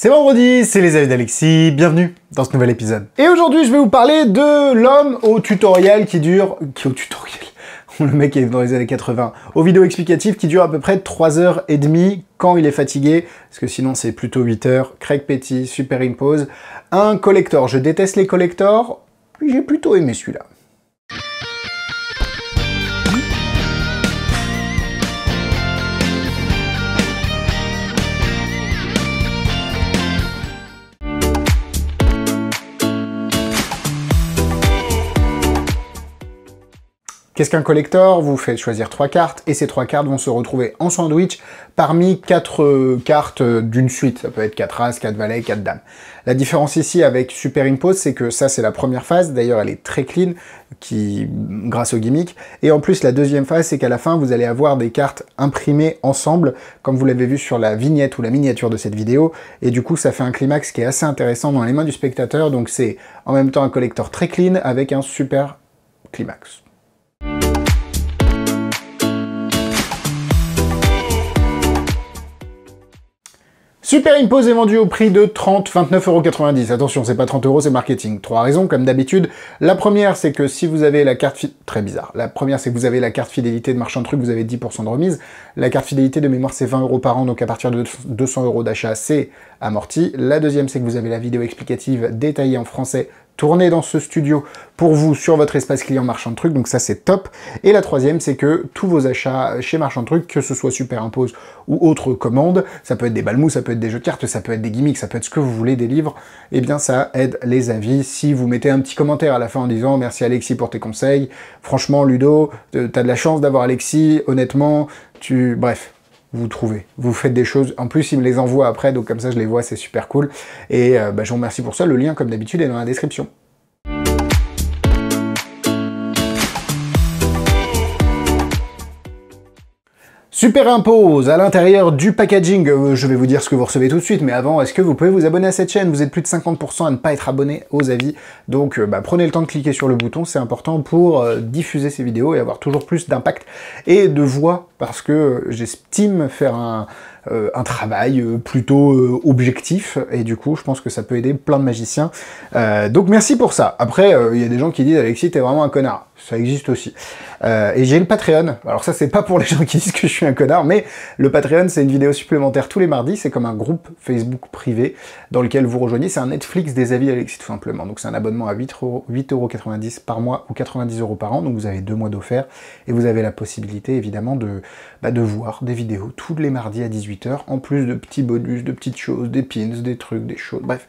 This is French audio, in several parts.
C'est vendredi, c'est les avis d'Alexis, bienvenue dans ce nouvel épisode. Et aujourd'hui, je vais vous parler de l'homme au tutoriel le mec est dans les années 80, aux vidéos explicatives qui durent à peu près 3h30 quand il est fatigué, parce que sinon c'est plutôt 8 heures. Craig Petty, Superimpose, un collector. Je déteste les collectors, j'ai plutôt aimé celui-là. Qu'est-ce qu'un collector? Vous faites choisir 3 cartes, et ces 3 cartes vont se retrouver en sandwich parmi 4 cartes d'une suite. Ça peut être 4 As, 4 Valets, 4 Dames. La différence ici avec Superimpose, c'est que ça c'est la première phase, d'ailleurs elle est très clean, grâce au gimmick, et en plus la deuxième phase, c'est qu'à la fin vous allez avoir des cartes imprimées ensemble, comme vous l'avez vu sur la vignette ou la miniature de cette vidéo, et du coup ça fait un climax qui est assez intéressant dans les mains du spectateur, donc c'est en même temps un collector très clean avec un super climax. Superimpose est vendu au prix de 29,90 €. Attention, c'est pas 30 €, c'est marketing. 3 raisons, comme d'habitude. La première, c'est que si vous avez la carte... Très bizarre. La première, c'est que vous avez la carte fidélité de Marchand de Trucs, vous avez 10% de remise. La carte fidélité de mémoire, c'est 20 € par an, donc à partir de 200 € d'achat, c'est amorti. La deuxième, c'est que vous avez la vidéo explicative détaillée en français, tournée dans ce studio pour vous sur votre espace client Marchand de Trucs, donc ça c'est top. Et la troisième, c'est que tous vos achats chez Marchand de Trucs, que ce soit Superimpose ou autre commande, ça peut être des balmous, ça peut être des jeux de cartes, ça peut être des gimmicks, ça peut être ce que vous voulez, des livres, et bien ça aide les avis. Si vous mettez un petit commentaire à la fin en disant « Merci Alexis pour tes conseils, franchement Ludo, t'as de la chance d'avoir Alexis, honnêtement, bref ». Vous trouvez, vous faites des choses, en plus il me les envoie après, donc comme ça je les vois, c'est super cool, et je vous remercie pour ça, le lien comme d'habitude est dans la description. Superimpose, à l'intérieur du packaging, je vais vous dire ce que vous recevez tout de suite, mais avant, est-ce que vous pouvez vous abonner à cette chaîne? Vous êtes plus de 50% à ne pas être abonné aux avis, donc prenez le temps de cliquer sur le bouton, c'est important pour diffuser ces vidéos et avoir toujours plus d'impact et de voix, parce que j'estime faire un travail plutôt objectif, et du coup je pense que ça peut aider plein de magiciens, donc merci pour ça. Après il y a des gens qui disent « Alexis t'es vraiment un connard », ça existe aussi. Et j'ai le Patreon, alors ça c'est pas pour les gens qui disent que je suis un connard, mais le Patreon c'est une vidéo supplémentaire tous les mardis, c'est comme un groupe Facebook privé dans lequel vous rejoignez, c'est un Netflix des avis d'Alexis tout simplement, donc c'est un abonnement à 8,90 € par mois ou 90 € par an, donc vous avez 2 mois d'offert, et vous avez la possibilité évidemment de voir des vidéos tous les mardis à 18 h, en plus de petits bonus, de petites choses, des pins, des trucs, des choses, bref.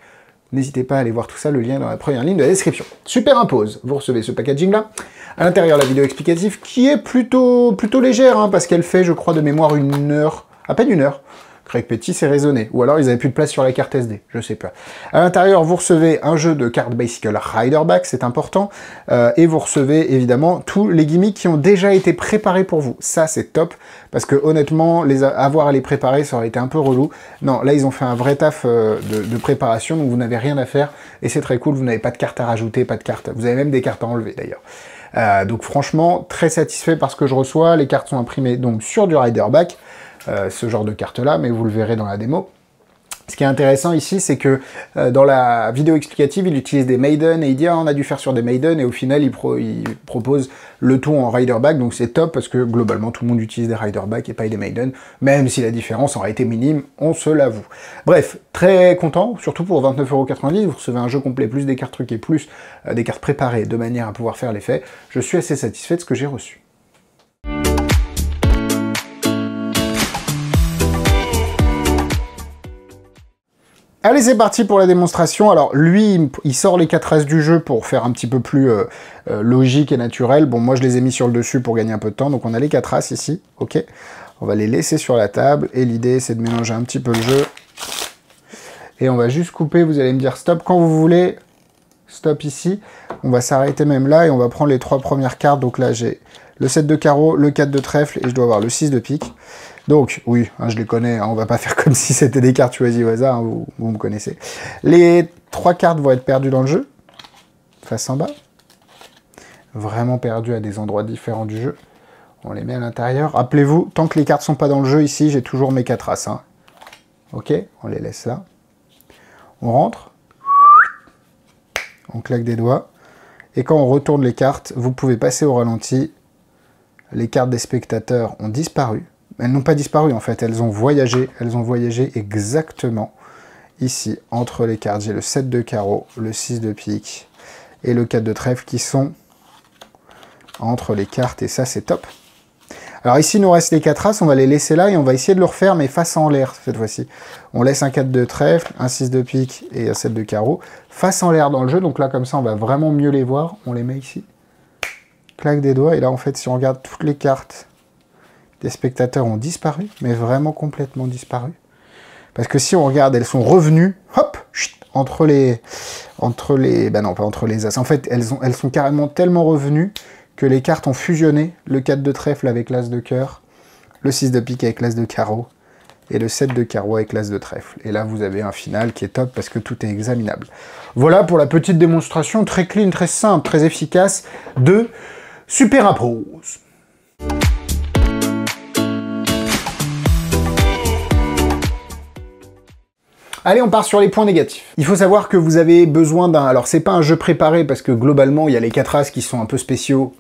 N'hésitez pas à aller voir tout ça, le lien est dans la première ligne de la description. Superimpose, vous recevez ce packaging-là. À l'intérieur, la vidéo explicative, qui est plutôt légère, hein, parce qu'elle fait, je crois, de mémoire 1 heure, à peine 1 heure. Craig Petty, c'est raisonné. Ou alors, ils avaient plus de place sur la carte SD, je sais pas. À l'intérieur, vous recevez un jeu de cartes Bicycle Riderback, c'est important. Et vous recevez, évidemment, tous les gimmicks qui ont déjà été préparés pour vous. Ça, c'est top, parce que honnêtement, avoir à les préparer, ça aurait été un peu relou. Non, là, ils ont fait un vrai taf de préparation, donc vous n'avez rien à faire. Et c'est très cool, vous n'avez pas de cartes à rajouter, pas de cartes... Vous avez même des cartes à enlever, d'ailleurs. Donc franchement, très satisfait par ce que je reçois. Les cartes sont imprimées donc sur du Riderback, ce genre de carte-là, mais vous le verrez dans la démo. Ce qui est intéressant ici, c'est que dans la vidéo explicative, il utilise des Maiden, et il dit « Ah, on a dû faire sur des Maiden », et au final, il propose le tout en Riderback, donc c'est top, parce que globalement, tout le monde utilise des Riderback et pas des Maiden, même si la différence aurait été minime, on se l'avoue. Bref, très content, surtout pour 29,90 €, vous recevez un jeu complet, plus des cartes truquées, plus des cartes préparées, de manière à pouvoir faire l'effet. Je suis assez satisfait de ce que j'ai reçu. Allez, c'est parti pour la démonstration. Alors, lui, il sort les 4 As du jeu pour faire un petit peu plus logique et naturel. Bon, moi, je les ai mis sur le dessus pour gagner un peu de temps. Donc, on a les 4 As ici, ok. On va les laisser sur la table. Et l'idée, c'est de mélanger un petit peu le jeu. Et on va juste couper. Vous allez me dire stop quand vous voulez. Stop ici. On va s'arrêter même là et on va prendre les 3 premières cartes. Donc là, j'ai le 7 de carreau, le 4 de trèfle et je dois avoir le 6 de pique. Donc, oui, hein, je les connais, hein, on va pas faire comme si c'était des cartes choisies au hasard, hein, vous me connaissez. Les 3 cartes vont être perdues dans le jeu, face en bas. Vraiment perdues à des endroits différents du jeu. On les met à l'intérieur. Rappelez-vous, tant que les cartes sont pas dans le jeu, ici, j'ai toujours mes 4 As. Hein. Ok, on les laisse là. On rentre, on claque des doigts, et quand on retourne les cartes, vous pouvez passer au ralenti. Les cartes des spectateurs ont disparu. Elles n'ont pas disparu en fait, elles ont voyagé exactement ici, entre les cartes. J'ai le 7 de carreau, le 6 de pique et le 4 de trèfle qui sont entre les cartes, et ça c'est top. Alors ici il nous reste les 4 as, on va les laisser là et on va essayer de le refaire mais face en l'air cette fois-ci. On laisse un 4 de trèfle, un 6 de pique et un 7 de carreau face en l'air dans le jeu, donc là comme ça on va vraiment mieux les voir. On les met ici, claque des doigts, et là en fait si on regarde toutes les cartes, les spectateurs ont disparu, mais vraiment complètement disparu. Parce que si on regarde, elles sont revenues, hop, chut, entre les... Bah non, pas entre les as. En fait, elles sont carrément tellement revenues que les cartes ont fusionné. Le 4 de trèfle avec l'as de cœur, le 6 de pique avec l'as de carreau, et le 7 de carreau avec l'as de trèfle. Et là, vous avez un final qui est top parce que tout est examinable. Voilà pour la petite démonstration très clean, très simple, très efficace de Superimpose. Allez, on part sur les points négatifs. Il faut savoir que vous avez besoin d'un... Alors, c'est pas un jeu préparé, parce que globalement, il y a les 4 as qui sont un peu spéciaux,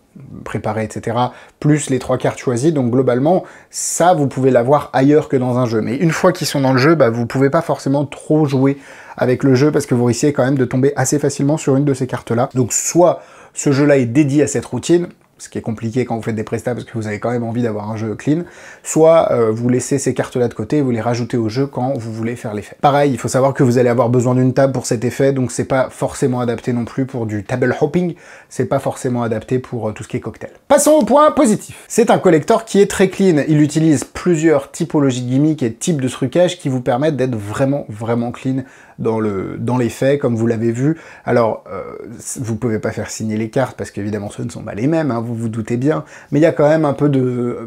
préparés, etc., plus les 3 cartes choisies, donc globalement, ça, vous pouvez l'avoir ailleurs que dans un jeu. Mais une fois qu'ils sont dans le jeu, bah, vous pouvez pas forcément trop jouer avec le jeu, parce que vous risquez quand même de tomber assez facilement sur une de ces cartes-là. Donc, soit ce jeu-là est dédié à cette routine, ce qui est compliqué quand vous faites des prestats parce que vous avez quand même envie d'avoir un jeu clean, soit vous laissez ces cartes-là de côté et vous les rajoutez au jeu quand vous voulez faire l'effet. Pareil, il faut savoir que vous allez avoir besoin d'une table pour cet effet, donc c'est pas forcément adapté non plus pour du table hopping, c'est pas forcément adapté pour tout ce qui est cocktail. Passons au point positif. C'est un collector qui est très clean, il utilise plusieurs typologies de gimmicks et types de trucages qui vous permettent d'être vraiment clean dans les faits, comme vous l'avez vu. Alors, vous pouvez pas faire signer les cartes, parce qu'évidemment, ce ne sont pas les mêmes, hein, vous vous doutez bien, mais il y a quand même un peu de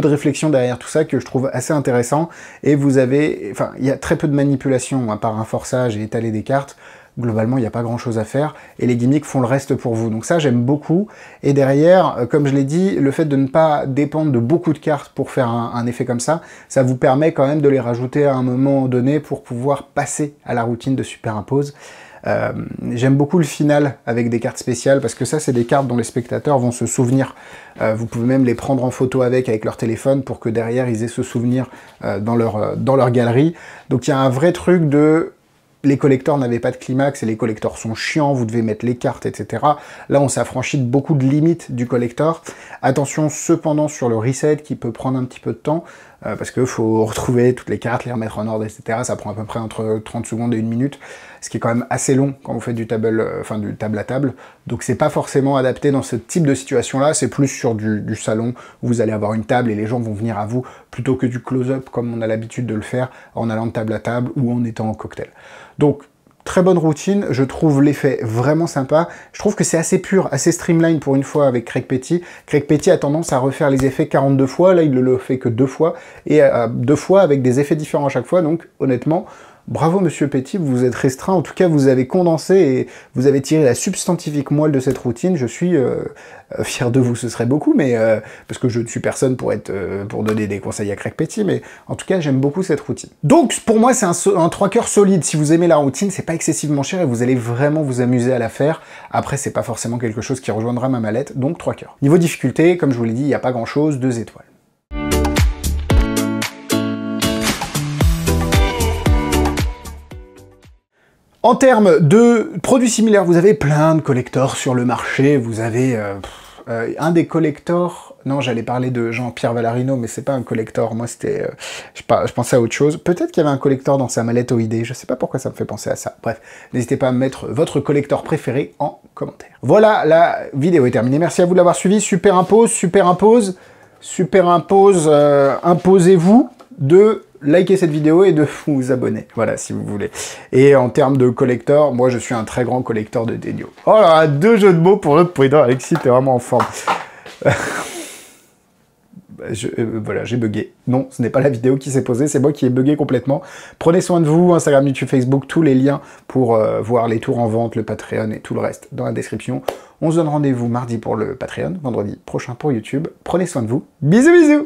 réflexion derrière tout ça que je trouve assez intéressant, et vous avez... Enfin, il y a très peu de manipulation, à part un forçage et étaler des cartes. Globalement, il n'y a pas grand-chose à faire, et les gimmicks font le reste pour vous. Donc ça, j'aime beaucoup. Et derrière, comme je l'ai dit, le fait de ne pas dépendre de beaucoup de cartes pour faire un effet comme ça, ça vous permet quand même de les rajouter à un moment donné pour pouvoir passer à la routine de Superimpose. J'aime beaucoup le final avec des cartes spéciales, parce que ça, c'est des cartes dont les spectateurs vont se souvenir. Vous pouvez même les prendre en photo avec leur téléphone pour que derrière, ils aient ce souvenir dans leur galerie. Donc il y a un vrai truc de... Les collectors n'avaient pas de climax et les collectors sont chiants, vous devez mettre les cartes, etc. Là, on s'affranchit de beaucoup de limites du collector. Attention cependant sur le reset qui peut prendre un petit peu de temps, parce qu'il faut retrouver toutes les cartes, les remettre en ordre, etc. Ça prend à peu près entre 30 secondes et 1 minute, ce qui est quand même assez long quand vous faites du table à table. Donc c'est pas forcément adapté dans ce type de situation-là, c'est plus sur du salon où vous allez avoir une table et les gens vont venir à vous, plutôt que du close-up comme on a l'habitude de le faire en allant de table à table ou en étant en cocktail. Donc, très bonne routine, je trouve l'effet vraiment sympa, je trouve que c'est assez pur, assez streamline pour une fois avec Craig Petty. Craig Petty a tendance à refaire les effets 42 fois, là il ne le fait que 2 fois, et 2 fois avec des effets différents à chaque fois, donc honnêtement, bravo Monsieur Petty, vous vous êtes restreint, en tout cas vous avez condensé et vous avez tiré la substantifique moelle de cette routine, je suis fier de vous, ce serait beaucoup, mais parce que je ne suis personne pour donner des conseils à Craig Petty, mais en tout cas j'aime beaucoup cette routine. Donc pour moi c'est un 3 cœurs solide, si vous aimez la routine, c'est pas excessivement cher et vous allez vraiment vous amuser à la faire. Après c'est pas forcément quelque chose qui rejoindra ma mallette, donc 3 cœurs. Niveau difficulté, comme je vous l'ai dit, il n'y a pas grand chose, 2 étoiles. En termes de produits similaires, vous avez plein de collectors sur le marché. Vous avez un des collectors... Non, j'allais parler de Jean-Pierre Valarino, mais c'est pas un collector. Moi, c'était... je pensais à autre chose. Peut-être qu'il y avait un collector dans sa mallette OID. Je sais pas pourquoi ça me fait penser à ça. Bref, n'hésitez pas à me mettre votre collector préféré en commentaire. Voilà, la vidéo est terminée. Merci à vous de l'avoir suivi. Superimpose, imposez-vous de... likez cette vidéo et de vous abonner, voilà, si vous voulez. Et en termes de collector, moi je suis un très grand collector de Denio. Oh là, 2 jeux de mots pour le président. Alexis, t'es vraiment en forme. Voilà, j'ai bugué. Non, ce n'est pas la vidéo qui s'est posée, c'est moi qui ai bugué complètement. Prenez soin de vous, Instagram, YouTube, Facebook, tous les liens pour voir les tours en vente, le Patreon et tout le reste dans la description. On se donne rendez-vous mardi pour le Patreon, vendredi prochain pour YouTube. Prenez soin de vous. Bisous, bisous!